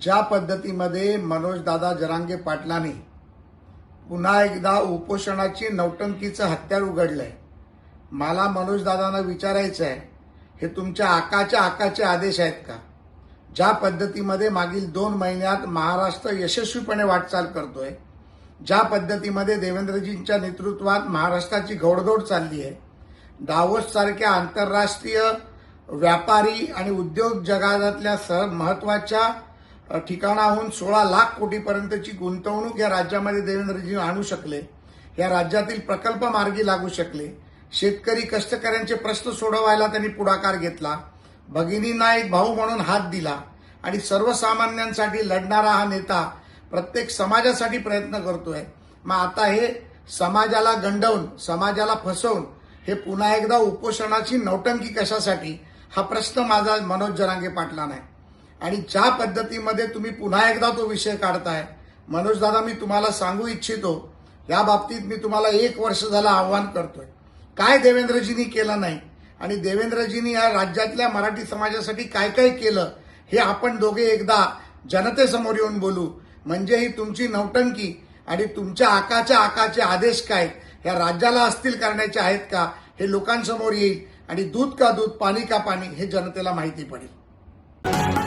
ज्या पद्धतीमध्ये मनोजदादा जरांगे पाटलांनी पुन्हा एकदा उपोषणाची नौटंकीचं हत्यार उघडलंय, मला मनोजदादांना विचारायचं आहे, हे तुमच्या आकाचे आदेश आहेत का? ज्या पद्धतीमध्ये मागील 2 महिन्यात महाराष्ट्र यशस्वीपणे वाटचाल करतोय, ज्या पद्धतीमध्ये देवेंद्रजींच्या नेतृत्वात महाराष्ट्राची घोडदौड चालली आहे, दावोस सारख्या आंतरराष्ट्रीय व्यापारी आणि उद्योग जगातल्या महत्वाच्या ठिकाणाहून 16 लाख कोटीपर्यंतची गुंतवणूक या राज्यामध्ये देवेंद्रजी आणू शकले, या राज्यातील प्रकल्प मार्गी लागू शकले, शेतकरी कष्टकऱ्यांचे प्रश्न सोडवायला त्यांनी पुढाकार घेतला, भगिनींना एक भाऊ म्हणून हात दिला आणि सर्वसामान्यांसाठी लढणारा हा नेता प्रत्येक समाजासाठी प्रयत्न करतोय। मग आता हे समाजाला गंडवून, समाजाला फसवून हे पुन्हा एकदा उपोषणाची नौटंकी कशासाठी, हा प्रश्न माझा मनोज जरांगे पाटलांना आहे। आणि ज्या पद्धतीमध्ये तुम्ही पुन्हा एकदा तो विषय काढताय, मनोज दादा, मी तुम्हाला सांगू इच्छितो, या बाबतीत मी तुम्हाला 1 वर्ष झालं आव्हान करतोय, काय देवेंद्रजींनी केलं नाही आणि देवेंद्रजींनी या राज्यातल्या मराठी समाजासाठी काय काय केलं हे आपण दोघे एकदा जनतेसमोर येऊन बोलू, म्हणजे ही तुमची नौटंकी आणि तुमच्या आकाचे आदेश काय या राज्याला अस्थिर करण्याचे आहेत का हे लोकांसमोर येईल आणि दूध का दूध, पाणी का पाणी हे जनतेला माहिती पडेल।